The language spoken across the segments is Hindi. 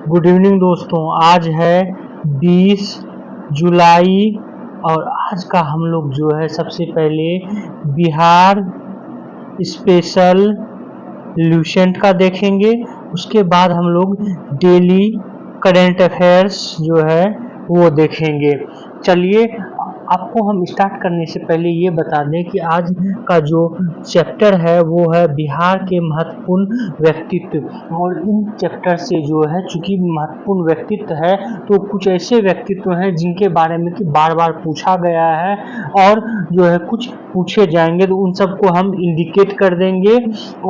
गुड इवनिंग दोस्तों। आज है 20 जुलाई और आज का हम लोग जो है सबसे पहले बिहार स्पेशल ल्यूसेंट का देखेंगे। उसके बाद हम लोग डेली करंट अफेयर्स जो है वो देखेंगे। चलिए, आपको हम स्टार्ट करने से पहले ये बता दें कि आज का जो चैप्टर है वो है बिहार के महत्वपूर्ण व्यक्तित्व। और इन चैप्टर से जो है, चूंकि महत्वपूर्ण व्यक्तित्व है तो कुछ ऐसे व्यक्तित्व हैं जिनके बारे में कि बार बार पूछा गया है और जो है कुछ पूछे जाएंगे, तो उन सबको हम इंडिकेट कर देंगे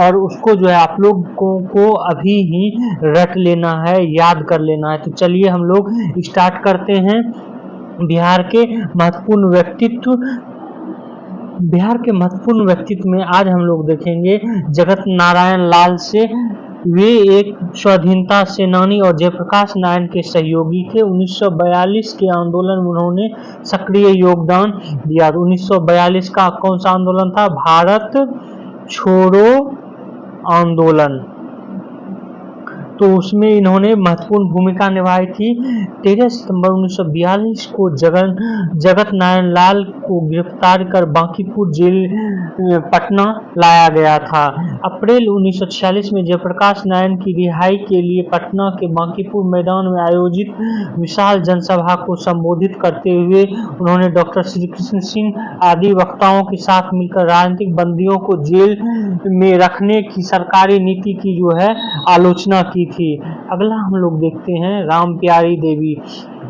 और उसको जो है आप लोगों को अभी ही रट लेना है, याद कर लेना है। तो चलिए हम लोग स्टार्ट करते हैं। बिहार के महत्वपूर्ण व्यक्तित्व में आज हम लोग देखेंगे जगत नारायण लाल से। वे एक स्वाधीनता सेनानी और जयप्रकाश नारायण के सहयोगी थे। 1942 के आंदोलन में उन्होंने सक्रिय योगदान दिया। 1942 का कौन सा आंदोलन था? भारत छोड़ो आंदोलन। तो उसमें इन्होंने महत्वपूर्ण भूमिका निभाई थी। 13 सितंबर 1942 को जगत नारायण लाल को गिरफ्तार कर बांकीपुर जेल पटना लाया गया था। अप्रैल 1946 में जयप्रकाश नारायण की रिहाई के लिए पटना के बांकीपुर मैदान में आयोजित विशाल जनसभा को संबोधित करते हुए उन्होंने डॉक्टर श्री कृष्ण सिंह आदि वक्ताओं के साथ मिलकर राजनीतिक बंदियों को जेल में रखने की सरकारी नीति की जो है आलोचना की थी। अगला हम लोग देखते हैं रामप्यारी देवी।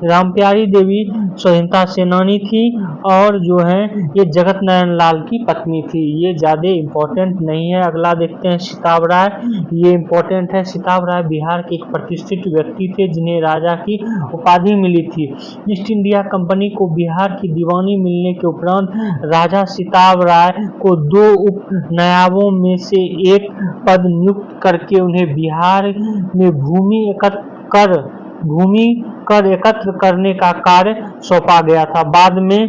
रामप्यारी देवी स्वतंत्रता सेनानी थी और जो है ये जगत नारायण लाल की पत्नी थी। ये ज़्यादा इम्पोर्टेंट नहीं है। अगला देखते हैं सिताब राय। ये इम्पोर्टेंट है। सिताब राय बिहार के एक प्रतिष्ठित व्यक्ति थे जिन्हें राजा की उपाधि मिली थी। ईस्ट इंडिया कंपनी को बिहार की दीवानी मिलने के उपरांत राजा सिताब राय को 2 उप नायबों में से एक पद नियुक्त करके उन्हें बिहार में भूमि कर एकत्र करने का कार्य सौंपा गया था। बाद में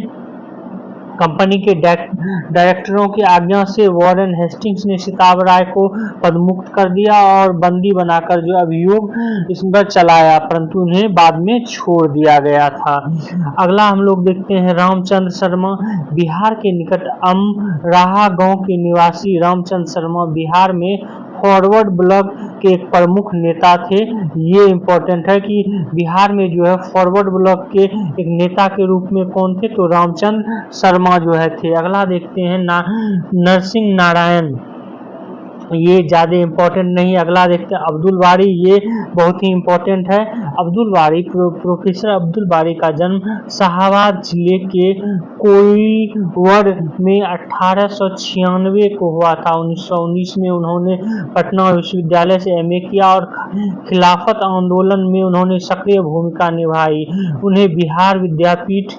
कंपनी के डायरेक्टरों की आज्ञा से वॉरेन हेस्टिंग्स ने सिताब राय को पदमुक्त कर दिया और बंदी बनाकर जो अभियोग इस पर चलाया, परंतु उन्हें बाद में छोड़ दिया गया था। अगला हम लोग देखते हैं रामचंद्र शर्मा। बिहार के निकट अमराहा गांव के निवासी रामचंद्र शर्मा बिहार में फॉरवर्ड ब्लॉक के एक प्रमुख नेता थे। ये इम्पोर्टेंट है कि बिहार में जो है फॉरवर्ड ब्लॉक के एक नेता के रूप में कौन थे? तो रामचंद्र शर्मा जो है थे। अगला देखते हैं नरसिंह नारायण। ये ज़्यादा इम्पोर्टेंट नहीं। अगला देखते हैं अब्दुल बारी। ये बहुत ही इम्पोर्टेंट है। अब्दुल बारी, प्रोफेसर अब्दुल बारी का जन्म शाहाबाद जिले के कोइलवर में 1896 को हुआ था। 1919 में उन्होंने पटना विश्वविद्यालय से MA किया और खिलाफत आंदोलन में उन्होंने सक्रिय भूमिका निभाई। उन्हें बिहार विद्यापीठ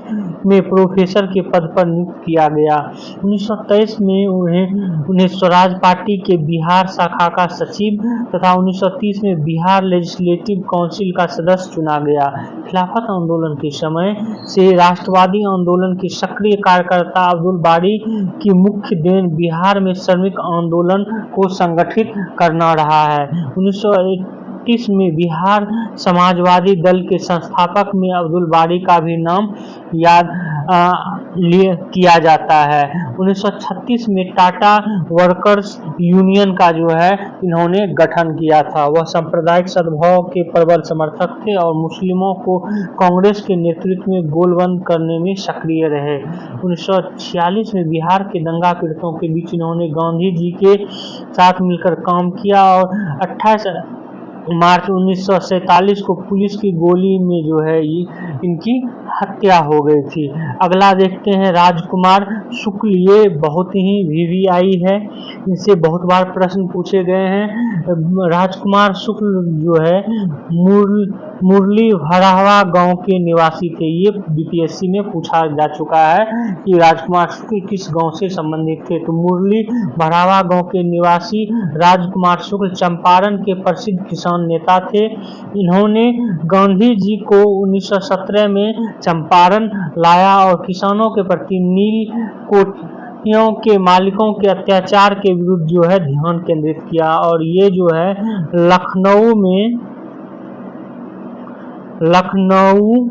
में प्रोफेसर के पद पर नियुक्त किया गया। 1923 में उन्हें स्वराज पार्टी के बिहार शाखा का सचिव तथा 1930 में बिहार लेजिस्लेटिव काउंसिल का सदस्य चुना गया। खिलाफत आंदोलन के समय से राष्ट्रवादी आंदोलन के सक्रिय कार्यकर्ता अब्दुल बारी की मुख्य देन बिहार में श्रमिक आंदोलन को संगठित करना रहा है। 1931 में बिहार समाजवादी दल के संस्थापक में अब्दुल बारी का भी नाम याद किया जाता है। 1936 में टाटा वर्कर्स यूनियन का जो है इन्होंने गठन किया था। वह सांप्रदायिक सद्भाव के प्रबल समर्थक थे और मुस्लिमों को कांग्रेस के नेतृत्व में गोलबंद करने में सक्रिय रहे। 1946 में बिहार के दंगा पीड़ितों के बीच इन्होंने गांधी जी के साथ मिलकर काम किया और 28 मार्च 1947 को पुलिस की गोली में जो है इनकी हत्या हो गई थी। अगला देखते हैं राजकुमार शुक्ल। ये बहुत ही VVI है, इनसे बहुत बार प्रश्न पूछे गए हैं। राजकुमार शुक्ल जो है मुरली भरावा गांव के निवासी थे। ये BPSC में पूछा जा चुका है कि राजकुमार शुक्ल किस गांव से संबंधित थे। तो मुरली भरावा गांव के निवासी राजकुमार शुक्ल चंपारण के प्रसिद्ध किसान नेता थे। इन्होंने गांधी जी को 1917 में चंपारण लाया और किसानों के प्रति नील कोठियों के मालिकों के अत्याचार के विरुद्ध जो है ध्यान केंद्रित किया और ये जो है लखनऊ में लखनऊ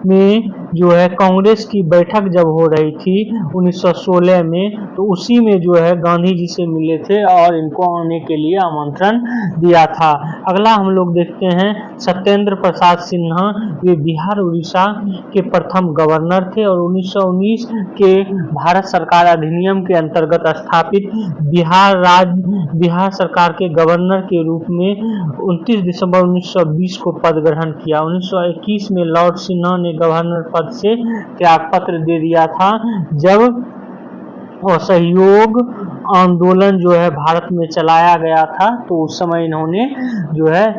में जो है कांग्रेस की बैठक जब हो रही थी 1916 में, तो उसी में जो है गांधी जी से मिले थे और इनको आने के लिए आमंत्रण दिया था। अगला हम लोग देखते हैं सत्येंद्र प्रसाद सिन्हा। वे बिहार उड़ीसा के प्रथम गवर्नर थे और 1919 के भारत सरकार अधिनियम के अंतर्गत स्थापित बिहार सरकार के गवर्नर के रूप में 29 दिसंबर 1920 को पद ग्रहण किया। 1921 में लॉर्ड सिन्हा ने गवर्नर पद से त्यागपत्र दे दिया था जब असहयोग आंदोलन जो है भारत में चलाया गया था, तो उस समय इन्होंने जो है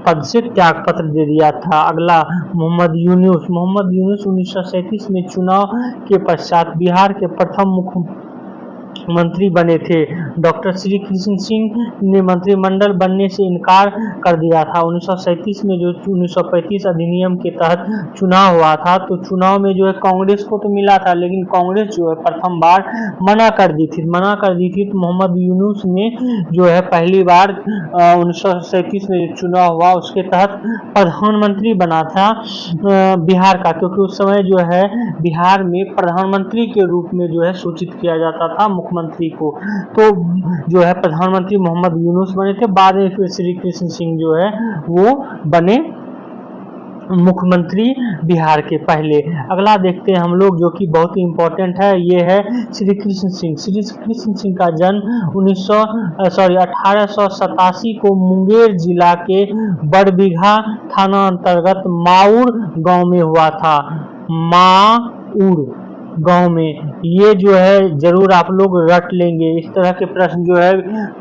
पद से त्यागपत्र दे दिया था। अगला मोहम्मद यूनुस। मोहम्मद यूनुस 1937 में चुनाव के पश्चात बिहार के प्रथम मुख्यमंत्री बने थे। डॉक्टर श्री कृष्ण सिंह ने मंत्रिमंडल बनने से इनकार कर दिया था। 1937 में जो 1935 अधिनियम के तहत चुनाव हुआ था, तो चुनाव में जो है कांग्रेस को तो मिला था, लेकिन कांग्रेस जो है प्रथम बार मना कर दी थी। तो मोहम्मद यूनुस ने जो है पहली बार 1937 में जो चुनाव हुआ उसके तहत प्रधानमंत्री बना था बिहार का, क्योंकि उस समय जो है बिहार में प्रधानमंत्री के रूप में जो है सूचित किया जाता था मुख्यमंत्री को। तो जो है प्रधानमंत्री मोहम्मद यूनुस बने थे। बाद में फिर श्री कृष्ण सिंह जो है वो बने मुख्यमंत्री बिहार के पहले। अगला देखते हैं हम लोग जो कि बहुत ही इम्पोर्टेंट है, ये है श्री कृष्ण सिंह। श्री कृष्ण सिंह का जन्म 1887 को मुंगेर जिला के बड़बीघा थाना अंतर्गत माउर गांव में हुआ था। माउर गांव में, ये जो है जरूर आप लोग रट लेंगे। इस तरह के प्रश्न जो है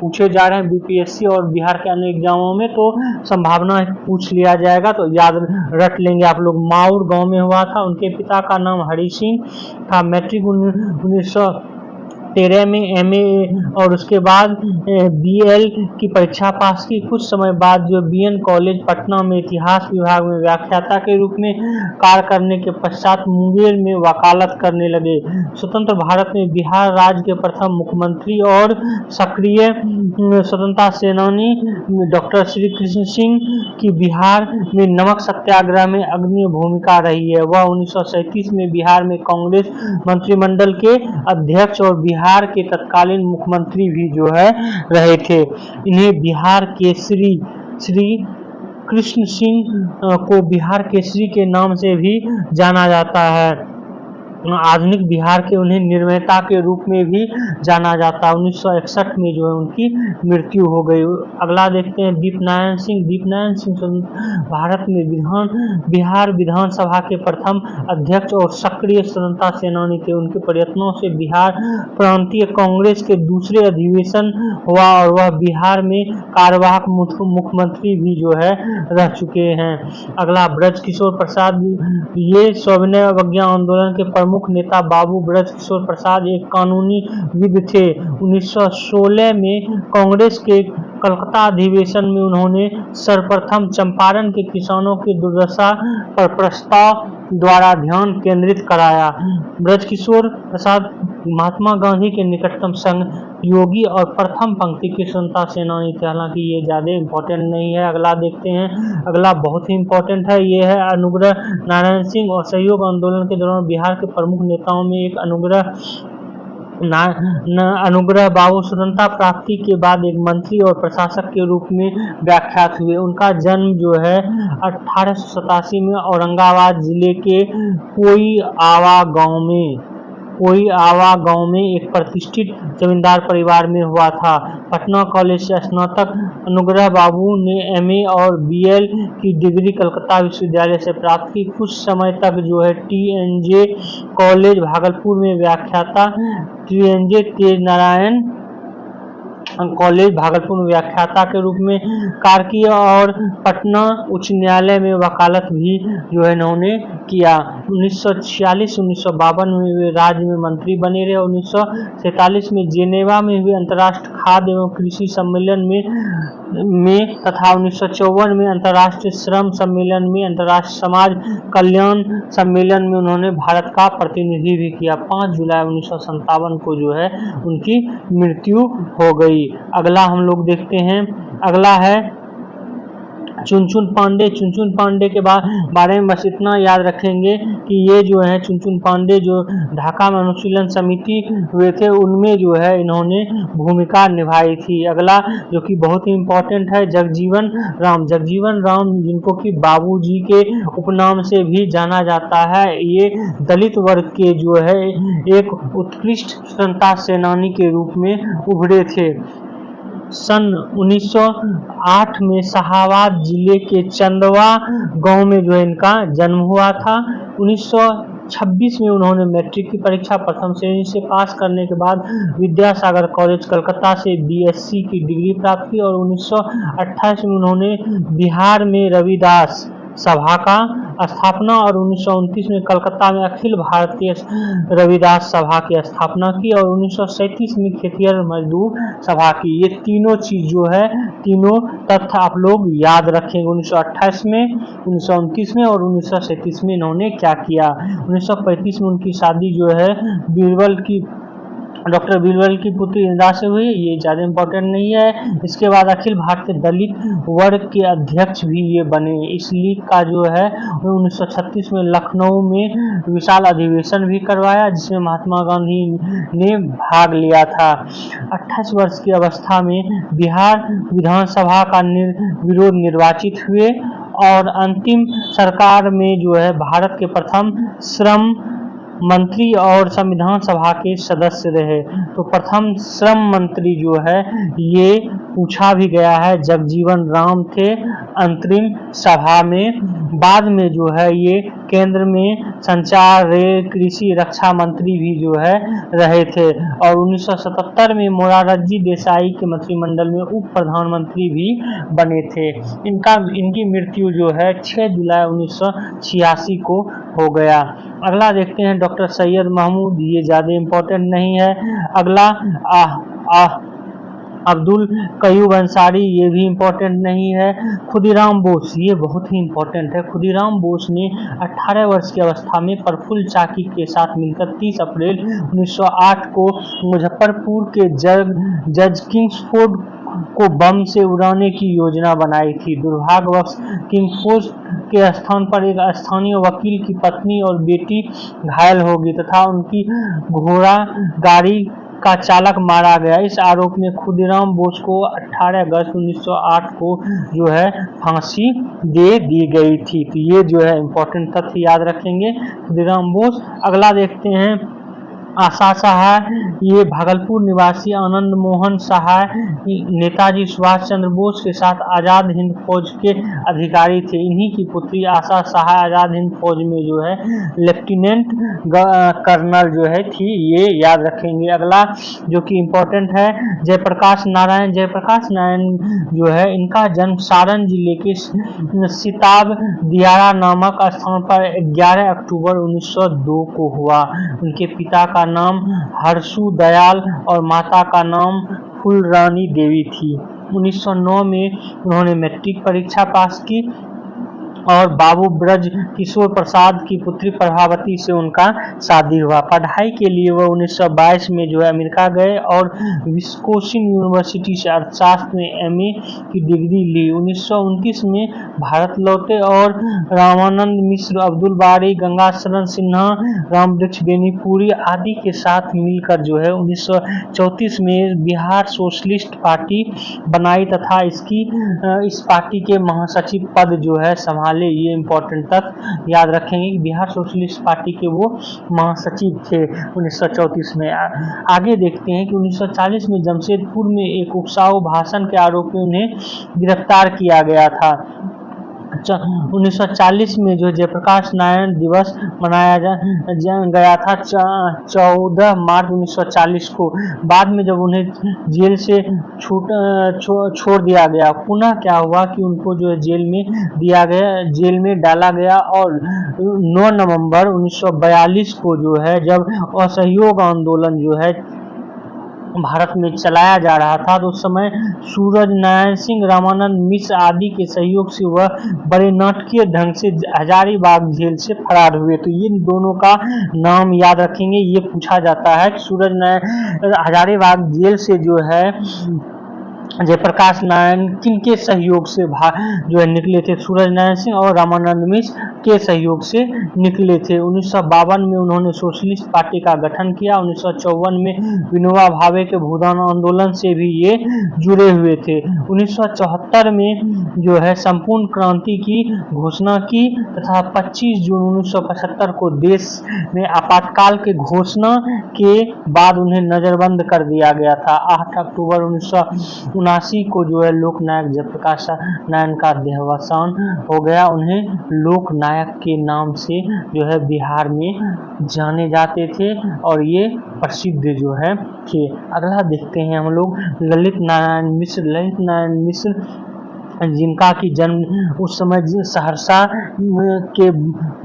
पूछे जा रहे हैं बीपीएससी और बिहार के अन्य एग्जामों में, तो संभावना पूछ लिया जाएगा, तो याद रट लेंगे आप लोग। माउर गांव में हुआ था। उनके पिता का नाम हरि सिंह था। मैट्रिक 1913 में एमए और उसके बाद बीएल की परीक्षा पास की। कुछ समय बाद जो बीएन कॉलेज पटना में इतिहास विभाग में व्याख्याता के रूप में कार्य करने के पश्चात मुंगेर में वकालत करने लगे। स्वतंत्र भारत में बिहार राज्य के प्रथम मुख्यमंत्री और सक्रिय स्वतंत्रता सेनानी डॉक्टर श्री कृष्ण सिंह की बिहार में नमक सत्याग्रह में अग्रणी भूमिका रही है। वह 1937 में बिहार में कांग्रेस मंत्रिमंडल के अध्यक्ष और बिहार के तत्कालीन मुख्यमंत्री भी जो है रहे थे। इन्हें बिहार केसरी, श्री कृष्ण सिंह को बिहार केसरी के नाम से भी जाना जाता है। आधुनिक बिहार के उन्हें निर्माता के रूप में भी जाना जाता है। 1961 में जो है उनकी मृत्यु हो गई। अगला देखते हैं दीपनारायण सिंह। दीपनारायण सिंह भारत में बिहार विधानसभा के प्रथम अध्यक्ष और सक्रिय स्वतंत्रता सेनानी थे। उनके प्रयत्नों से बिहार प्रांतीय कांग्रेस के दूसरे अधिवेशन हुआ और वह बिहार में कार्यवाहक मुख्यमंत्री भी जो है रह चुके हैं। अगला ब्रजकिशोर प्रसाद। ये सविनय अवज्ञा आंदोलन के प्रमुख नेता बाबू ब्रजकिशोर प्रसाद एक कानूनी विद थे। 1916 में कांग्रेस के कलकत्ता अधिवेशन में उन्होंने सर्वप्रथम चंपारण के किसानों की दुर्दशा पर प्रस्ताव द्वारा ध्यान केंद्रित कराया। ब्रजकिशोर प्रसाद महात्मा गांधी के निकटतम सहयोगी और प्रथम पंक्ति के स्वतंत्रता सेनानी थे। हालांकि ये ज्यादा इम्पोर्टेंट नहीं है। अगला देखते हैं। अगला बहुत ही इम्पोर्टेंट है, ये है अनुग्रह नारायण सिंह। और असहयोग आंदोलन के दौरान बिहार के प्रमुख नेताओं में एक अनुग्रह बाबू स्वतंत्रता प्राप्ति के बाद एक मंत्री और प्रशासक के रूप में व्याख्यात हुए। उनका जन्म जो है 1887 में औरंगाबाद जिले के कोई आवा गांव में एक प्रतिष्ठित जमींदार परिवार में हुआ था। पटना कॉलेज से स्नातक अनुग्रह बाबू ने एमए और बीएल की डिग्री कलकत्ता विश्वविद्यालय से प्राप्त की। कुछ समय तक जो है टीएनजे कॉलेज भागलपुर में व्याख्याता, टीएनजे तेज नारायण कॉलेज भागलपुर में व्याख्याता के रूप में कार्य किया और पटना उच्च न्यायालय में वकालत भी जो है इन्होंने किया। 1946-1952 में वे राज्य में मंत्री बने रहे। 1947 में जेनेवा में हुए अंतर्राष्ट्रीय खाद्य एवं कृषि सम्मेलन में तथा 1954 में अंतर्राष्ट्रीय श्रम सम्मेलन में, अंतर्राष्ट्रीय समाज कल्याण सम्मेलन में उन्होंने भारत का प्रतिनिधि भी किया। 5 जुलाई 1957 को जो है उनकी मृत्यु हो गई। अगला हम लोग देखते हैं। अगला है चुनचुन पांडे के बारे में बस इतना याद रखेंगे कि ये जो है चुनचुन पांडे जो ढाका में अनुशीलन समिति हुए थे उनमें जो है इन्होंने भूमिका निभाई थी। अगला जो कि बहुत ही इम्पोर्टेंट है, जगजीवन राम जिनको कि बाबूजी के उपनाम से भी जाना जाता है। ये दलित वर्ग के जो है एक उत्कृष्ट स्वतंत्रता सेनानी के रूप में उभरे थे। सन 1908 में शाहाबाद जिले के चंदवा गांव में जो है इनका जन्म हुआ था। 1926 में उन्होंने मैट्रिक की परीक्षा प्रथम श्रेणी से पास करने के बाद विद्यासागर कॉलेज कलकत्ता से बीएससी की डिग्री प्राप्त की और 1928 में उन्होंने बिहार में रविदास सभा का स्थापना और 1929 में कलकत्ता में अखिल भारतीय रविदास सभा की स्थापना की और 1937 में खेतिहर मजदूर सभा की। ये तीनों चीज जो है, तीनों तथ्य आप लोग याद रखेंगे। 1928 में, 1929 में और 1937 में इन्होंने क्या किया। 1935 में उनकी शादी जो है डॉक्टर बीरबल की पुत्री इंदिरा से हुई, ये ज़्यादा इम्पोर्टेंट नहीं है। इसके बाद अखिल भारतीय दलित वर्ग के अध्यक्ष भी ये बने। इस लीग का जो है 1936 में लखनऊ में विशाल अधिवेशन भी करवाया जिसमें महात्मा गांधी ने भाग लिया था। 28 वर्ष की अवस्था में बिहार विधानसभा का विरोध निर्वाचित हुए और अंतिम सरकार में जो है भारत के प्रथम श्रम मंत्री और संविधान सभा के सदस्य रहे। तो प्रथम श्रम मंत्री जो है ये पूछा भी गया है, जगजीवन राम थे अंतरिम सभा में। बाद में जो है ये केंद्र में संचार, रेल, कृषि, रक्षा मंत्री भी जो है रहे थे और 1977 में मोरारजी देसाई के मंत्रिमंडल में उप प्रधानमंत्री भी बने थे। इनकी मृत्यु जो है 6 जुलाई 1986 को हो गया। अगला देखते हैं डॉक्टर सैयद महमूद, ये ज़्यादा इम्पोर्टेंट नहीं है। अगला अब्दुल कयूम अंसारी, ये भी इम्पोर्टेंट नहीं है। खुदीराम बोस, ये बहुत ही इम्पोर्टेंट है। खुदीराम बोस ने 18 वर्ष की अवस्था में प्रफुल्ल चाकी के साथ मिलकर 30 अप्रैल 1908 को मुजफ्फरपुर के जज किंग्सफोर्ड को बम से उड़ाने की योजना बनाई थी। दुर्भाग्यवश किंग्सफोर्ड के स्थान पर एक स्थानीय वकील की पत्नी और बेटी घायल हो गई तथा उनकी घोड़ा गाड़ी का चालक मारा गया। इस आरोप में खुदीराम बोस को 18 अगस्त 1908 को जो है फांसी दे दी गई थी। तो ये जो है इम्पोर्टेंट तथ्य याद रखेंगे, खुदीराम बोस। अगला देखते हैं आशा सहाय, ये भागलपुर निवासी आनंद मोहन सहाय नेताजी सुभाष चंद्र बोस के साथ आज़ाद हिंद फौज के अधिकारी थे। इन्हीं की पुत्री आशा सहाय आज़ाद हिंद फौज में जो है लेफ्टिनेंट कर्नल जो है थी, ये याद रखेंगे। अगला जो कि इम्पोर्टेंट है, जयप्रकाश नारायण जो है इनका जन्म सारण जिले के सिताब दियारा नामक स्थान पर 11 अक्टूबर 1902 को हुआ। उनके पिता का नाम हर्षु दयाल और माता का नाम फूलरानी देवी थी। 1909 में उन्होंने मैट्रिक परीक्षा पास की और बाबू ब्रज किशोर प्रसाद की पुत्री प्रभावती से उनका शादी हुआ। पढ़ाई के लिए वह 1922 में जो है अमेरिका गए और विस्कोसिन यूनिवर्सिटी से अर्थशास्त्र में एमए की डिग्री ली। 1929 में भारत लौटे और रामानंद मिश्र, अब्दुल बारी, गंगा शरण सिन्हा, रामवृक्ष बेनीपुरी आदि के साथ मिलकर जो है 1934 में बिहार सोशलिस्ट पार्टी बनाई तथा इस पार्टी के महासचिव पद जो है संभाले। ये इम्पोर्टेंट तक याद रखेंगे कि बिहार सोशलिस्ट पार्टी के वो महासचिव थे 1934 में। आगे देखते हैं कि 1940 में जमशेदपुर में एक उकसाऊ भाषण के आरोप में उन्हें गिरफ्तार किया गया था। 1940 में जो जयप्रकाश नारायण दिवस मनाया गया था 14 मार्च 1940 को। बाद में जब उन्हें जेल से छोड़ दिया गया, पुनः क्या हुआ कि उनको जो है जेल में डाला गया और 9 नवंबर 1942 को जो है जब असहयोग आंदोलन जो है भारत में चलाया जा रहा था तो उस समय सूरज नारायण सिंह, रामानंद मिश्र आदि के सहयोग से वह बड़े नाटकीय ढंग से हजारीबाग जेल से फरार हुए। तो ये दोनों का नाम याद रखेंगे। ये पूछा जाता है कि सूरज नारायण हजारीबाग जेल से जो है जयप्रकाश नारायण किनके सहयोग से जो है निकले थे? सूरज नारायण सिंह और रामानंद मिश्र के सहयोग से निकले थे। 1952 में उन्होंने सोशलिस्ट पार्टी का गठन किया। 1954 में विनोबा भावे के भूदान आंदोलन से भी ये जुड़े हुए थे। 1974 में जो है संपूर्ण क्रांति की घोषणा की तथा 25 जून 1975 को देश में आपातकाल के घोषणा के बाद उन्हें नजरबंद कर दिया गया था। 8 अक्टूबर 1979 को जो है लोकनायक जयप्रकाश नारायण का देहावसान हो गया। उन्हें लोकनायक के नाम से जो है बिहार में जाने जाते थे और ये प्रसिद्ध जो है थे। अगला देखते हैं हम लोग ललित नारायण मिश्र। ललित नारायण मिश्र जिनका की जन्म उस समय सहरसा के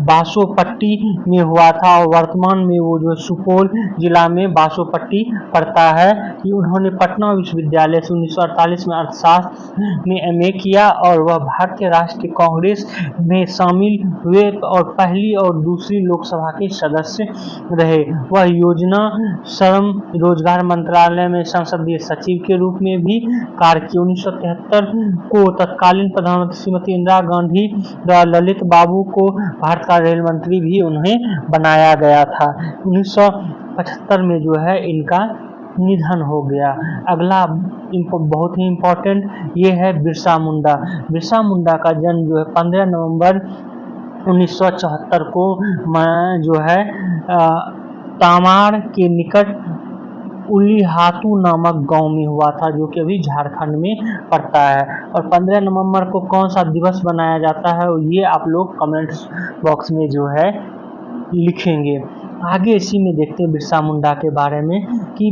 बासोपट्टी में हुआ था और वर्तमान में वो जो सुपौल जिला में बासोपट्टी पड़ता है। कि उन्होंने पटना विश्वविद्यालय से 1948 में अर्थशास्त्र में एमए किया और वह भारतीय राष्ट्रीय कांग्रेस में शामिल हुए और पहली और दूसरी लोकसभा के सदस्य रहे। वह योजना श्रम रोजगार मंत्रालय में संसदीय सचिव के रूप में भी कार्य किया। 1973 को तत्कालीन प्रधानमंत्री श्रीमती इंदिरा गांधी द्वारा ललित बाबू को भारत का रेल मंत्री भी उन्हें बनाया गया था। 1975 में जो है इनका निधन हो गया। अगला बहुत ही इम्पोर्टेंट ये है बिरसा मुंडा। बिरसा मुंडा का जन्म जो है 15 नवंबर 1974 को जो है तामाड़ के निकट उलीहातू नामक गांव में हुआ था, जो कि अभी झारखंड में पड़ता है। और 15 नवंबर को कौन सा दिवस बनाया जाता है ये आप लोग कमेंट बॉक्स में जो है लिखेंगे। आगे इसी में देखते हैं बिरसा मुंडा के बारे में कि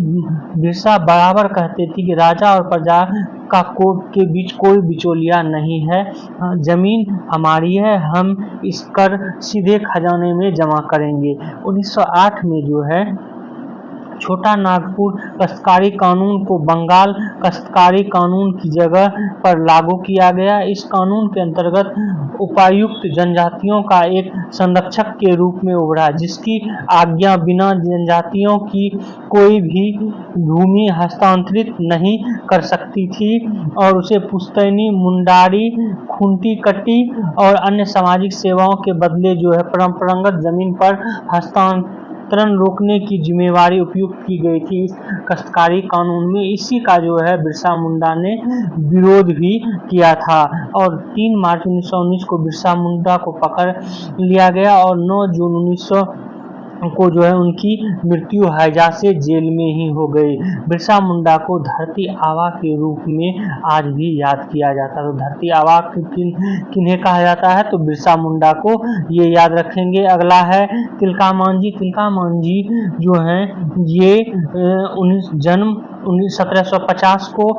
बिरसा बराबर कहते थे कि राजा और प्रजा के बीच कोई बिचौलिया नहीं है, जमीन हमारी है, हम इस कर सीधे खजाने में जमा करेंगे। 1908 में जो है छोटा नागपुर काश्तकारी कानून को बंगाल काश्तकारी कानून की जगह पर लागू किया गया। इस कानून के अंतर्गत उपायुक्त जनजातियों का एक संरक्षक के रूप में उभरा, जिसकी आज्ञा बिना जनजातियों की कोई भी भूमि हस्तांतरित नहीं कर सकती थी और उसे पुश्तैनी, मुंडारी, खूंटी कट्टी और अन्य सामाजिक सेवाओं के बदले जो है परंपरागत जमीन पर हस्तांतरण रोकने की जिम्मेवारी उपयुक्त की गई थी इस काश्तकारी कानून में। इसी का जो है बिरसा मुंडा ने विरोध भी किया था और 3 मार्च 1919 को बिरसा मुंडा को पकड़ लिया गया और 9 जून 1900 को जो है उनकी मृत्यु हैजा से जेल में ही हो गई। बिरसा मुंडा को धरती आबा के रूप में आज भी याद किया जाता है। तो धरती आबा किन्हें कहा जाता है? तो बिरसा मुंडा को ये याद रखेंगे। अगला है तिलका मांझी। तिलका मांझी जो है ये जन्म 1750 को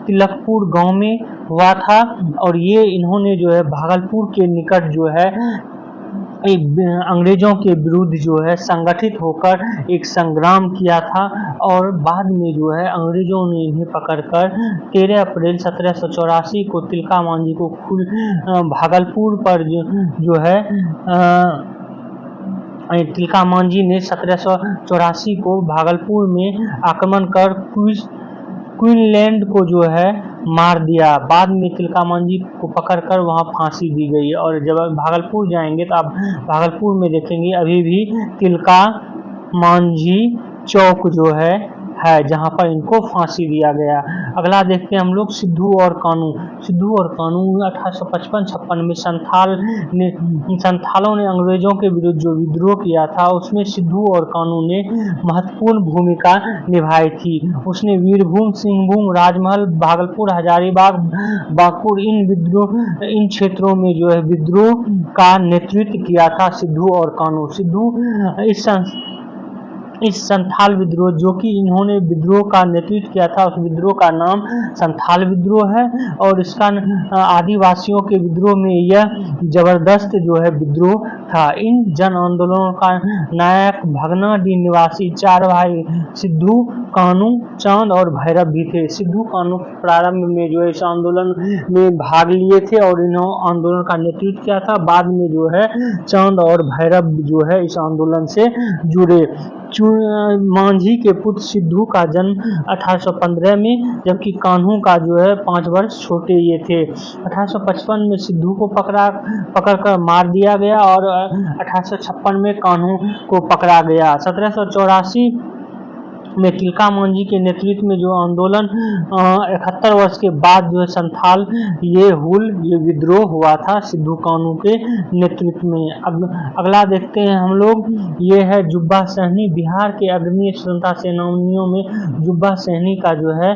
तिलकपुर गांव में हुआ था और ये इन्होंने जो है भागलपुर के निकट जो है अंग्रेजों के विरुद्ध जो है संगठित होकर एक संग्राम किया था और बाद में जो है अंग्रेजों ने इन्हें पकड़कर 13 अप्रैल 1784 को तिलका मांझी को भागलपुर पर जो है तिलका मांझी ने 1784 को भागलपुर में आक्रमण कर क्वीनलैंड को जो है मार दिया। बाद में तिलका मांझी को पकड़कर वहां फांसी दी गई और जब भागलपुर जाएंगे तो आप भागलपुर में देखेंगे अभी भी तिलका मांझी चौक जो है जहां पर इनको फांसी दिया गया। अगला देखते हैं हम लोग सिद्धू और कानू। सिद्धू और कानू 1855-56 में संथालों ने अंग्रेजों के विरुद्ध जो विद्रोह किया था उसमें सिद्धू और कानू ने महत्वपूर्ण भूमिका निभाई थी। उसने वीरभूम, सिंहभूम, राजमहल, भागलपुर, हजारीबाग, बांकुर इन क्षेत्रों में जो है विद्रोह का नेतृत्व किया था सिद्धू और कानू। सिद्धू इस संथाल विद्रोह जो कि इन्होंने विद्रोह का नेतृत्व किया था उस विद्रोह का नाम संथाल विद्रोह है और इसका आदिवासियों के विद्रोह में यह जबरदस्त जो है विद्रोह था। इन जन आंदोलनों का नायक भगनाडीह निवासी 4 भाई सिद्धू, कानू, चांद और भैरव भी थे। सिद्धू कानू प्रारंभ में जो है इस आंदोलन में भाग लिए थे और इन्होंने आंदोलन का नेतृत्व किया था। बाद में जो है चांद और भैरव जो है इस आंदोलन से जुड़े। मांझी के पुत्र सिद्धू का जन्म 1815 में, जबकि कान्हू का जो है 5 वर्ष छोटे ये थे। 1855 में सिद्धू को पकड़कर मार दिया गया और 1856 में कान्हू को पकड़ा गया। 1784 में तिलका मांझी के नेतृत्व में जो आंदोलन 71 वर्ष के बाद जो है संथाल ये विद्रोह हुआ था सिद्धू कान्हू के नेतृत्व में। अब अगला देखते हैं हम लोग, ये है जुब्बा सहनी। बिहार के अग्रणी स्वतंत्रता सेनानियों में जुब्बा सहनी का जो है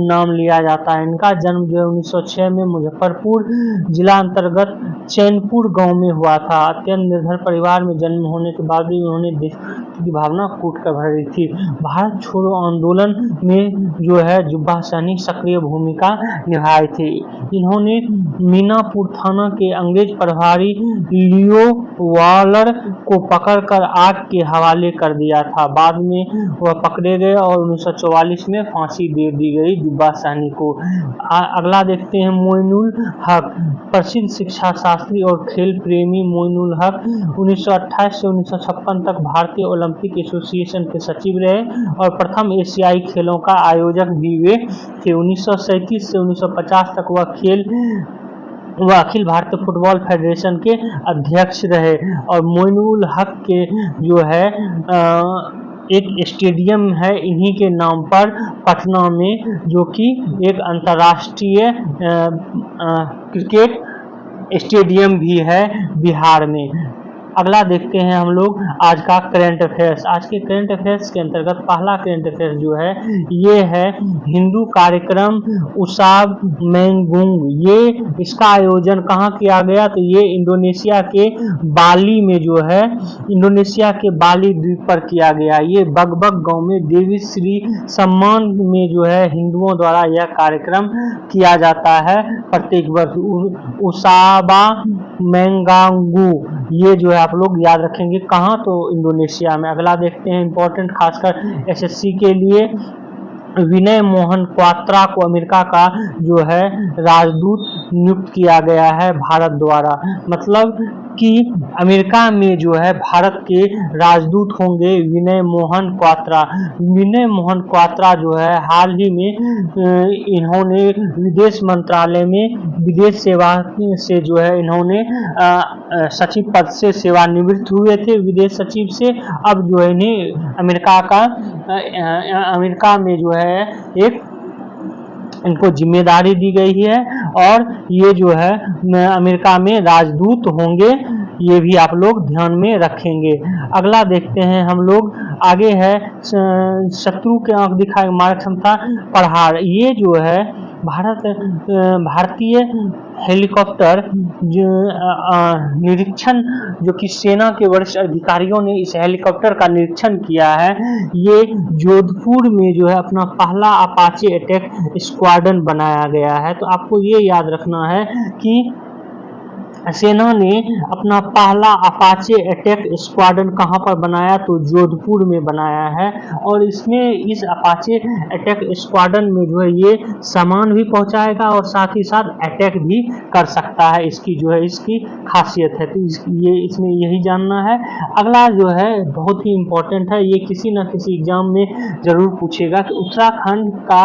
नाम लिया जाता है। इनका जन्म जो है 1906 में मुजफ्फरपुर जिला अंतर्गत चैनपुर गांव में हुआ था। अत्यंत निर्धन परिवार में जन्म होने के बाद भी उन्होंने देश की भावना कूट कर भरी थी। भारत छोड़ो आंदोलन में जो है जुब्बा सहनी सक्रिय भूमिका निभाई थी। इन्होंने मीनापुर थाना के अंग्रेज प्रभारी लियो वालर को पकड़कर आग के हवाले कर दिया था। बाद में वह पकड़े गए और 1944 में फांसी दे दी गई जुब्बा सहनी को। अगला देखते हैं मोइनुल हक। प्रसिद्ध शिक्षा शास्त्री और खेल प्रेमी मोइनुल हक 1928 से 1956 तक भारतीय ओलंपिक एसोसिएशन के सचिव रहे और प्रथम एशियाई खेलों का आयोजक भी वे थे। 1937 से 1950 तक वह अखिल भारतीय फुटबॉल फेडरेशन के अध्यक्ष रहे और मोइनुल हक के जो है एक स्टेडियम है इन्हीं के नाम पर पटना में, जो कि एक अंतर्राष्ट्रीय क्रिकेट स्टेडियम भी है बिहार में। अगला देखते हैं हम लोग आज का करंट अफेयर्स। आज के करंट अफेयर्स के अंतर्गत पहला करंट अफेयर्स जो है ये है हिंदू कार्यक्रम उसाब मैंगुंग। ये इसका आयोजन कहाँ किया गया, तो ये इंडोनेशिया के बाली में जो है इंडोनेशिया के बाली द्वीप पर किया गया। ये बगबग गांव में देवी श्री सम्मान में जो है हिंदुओं द्वारा यह कार्यक्रम किया जाता है प्रत्येक वर्ष। उसाबा मैंगांगू ये जो है आप लोग याद रखेंगे कहाँ, तो इंडोनेशिया में। अगला देखते हैं इंपॉर्टेंट खासकर एसएससी के लिए, विनय मोहन क्वात्रा को अमेरिका का जो है राजदूत नियुक्त किया गया है भारत द्वारा। मतलब कि अमेरिका में जो है भारत के राजदूत होंगे विनय मोहन क्वात्रा। विनय मोहन क्वात्रा जो है हाल ही में इन्होंने विदेश मंत्रालय में विदेश सेवा से जो है इन्होंने सचिव पद से सेवानिवृत्त हुए थे विदेश सचिव से। अब जो है इन्हें अमेरिका में जो है एक इनको जिम्मेदारी दी गई है और ये जो है अमेरिका में राजदूत होंगे, ये भी आप लोग ध्यान में रखेंगे। अगला देखते हैं हम लोग, आगे है शत्रु के आंख दिखाए मारक क्षमता प्रहार। ये जो है भारतीय हेलीकॉप्टर निरीक्षण जो कि सेना के वरिष्ठ अधिकारियों ने इस हेलीकॉप्टर का निरीक्षण किया है। ये जोधपुर में जो है अपना पहला अपाचे अटैक स्क्वाड्रन बनाया गया है। तो आपको ये याद रखना है कि सेना ने अपना पहला अपाचे अटैक स्क्वाड्रन कहां पर बनाया, तो जोधपुर में बनाया है। और इसमें इस अपाचे अटैक स्क्वाड्रन में जो है ये सामान भी पहुंचाएगा और साथ ही साथ अटैक भी कर सकता है। इसकी जो है इसकी खासियत है, तो ये इसमें यही जानना है। अगला जो है बहुत ही इम्पोर्टेंट है, ये किसी न किसी एग्जाम में जरूर पूछेगा कि उत्तराखंड का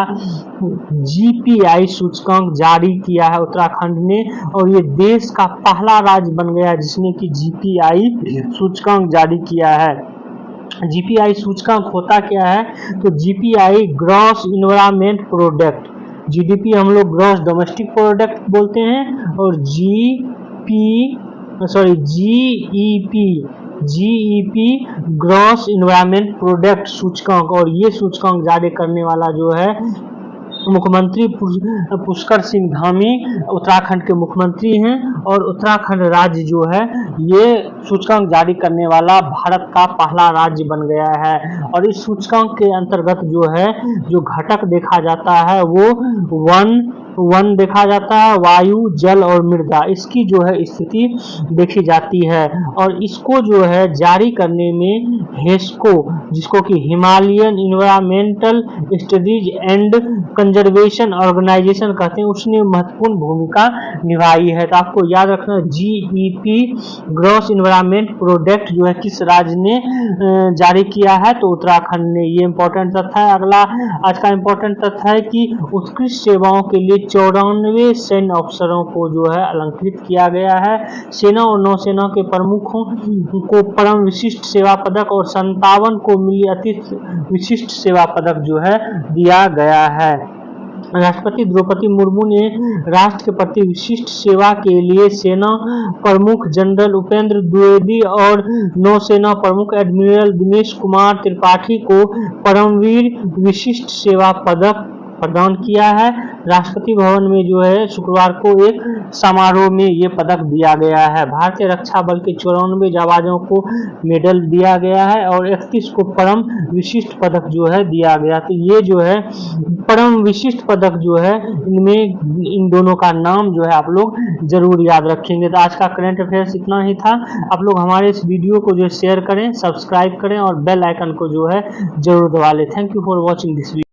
जीपीआई सूचकांक जारी किया है उत्तराखंड ने, और ये देश का पहला राज्य बन गया जिसने कि जीपीआई सूचकांक जारी किया है। जीपीआई सूचकांक होता क्या है, तो GPI gross environment product, GDP हम लोग ग्रॉस डोमेस्टिक प्रोडक्ट बोलते हैं, और जीईपी ग्रॉस इन्वायरमेंट प्रोडक्ट सूचकांक। और ये सूचकांक जारी करने वाला जो है मुख्यमंत्री पुष्कर सिंह धामी उत्तराखंड के मुख्यमंत्री हैं, और उत्तराखंड राज्य जो है ये सूचकांक जारी करने वाला भारत का पहला राज्य बन गया है। और इस सूचकांक के अंतर्गत जो है जो घटक देखा जाता है वो वन देखा जाता है, वायु, जल और मृदा, इसकी जो है स्थिति देखी जाती है। और इसको जो है जारी करने में हेस्को, जिसको कि Himalayan environmental studies and conservation organisation कहते हैं, उसने महत्वपूर्ण भूमिका निभाई है। तो आपको याद रखना GEP gross environment garment product जो है किस राज्य ने जारी किया है, तो उत्तराखंड ने। ये इंपॉर्टेंट तथ्य है। अगला आज का इंपॉर्टेंट तथ्य है कि उत्कृष्ट सेवाओं के लिए 94 सैन्य अफसरों को जो है अलंकृत किया गया है। सेना और नौसेना के प्रमुखों को परम विशिष्ट सेवा पदक और 57 को मिली अति विशिष्ट सेवा पदक जो है दिया गया है। राष्ट्रपति द्रौपदी मुर्मू ने राष्ट्र के प्रति विशिष्ट सेवा के लिए सेना प्रमुख जनरल उपेंद्र द्विवेदी और नौसेना प्रमुख एडमिरल दिनेश कुमार त्रिपाठी को परमवीर विशिष्ट सेवा पदक प्रदान किया है। राष्ट्रपति भवन में जो है शुक्रवार को एक समारोह में ये पदक दिया गया है। भारतीय रक्षा बल के 94 जाबाजों को मेडल दिया गया है और 31 को परम विशिष्ट पदक जो है दिया गया। तो ये जो है परम विशिष्ट पदक जो है, इनमें इन दोनों का नाम जो है आप लोग जरूर याद रखेंगे। तो आज का करंट अफेयर्स इतना ही था। आप लोग हमारे इस वीडियो को जो शेयर करें, सब्सक्राइब करें और बेल आइकन को जो है जरूर दबा लें। Thank you for watching this video.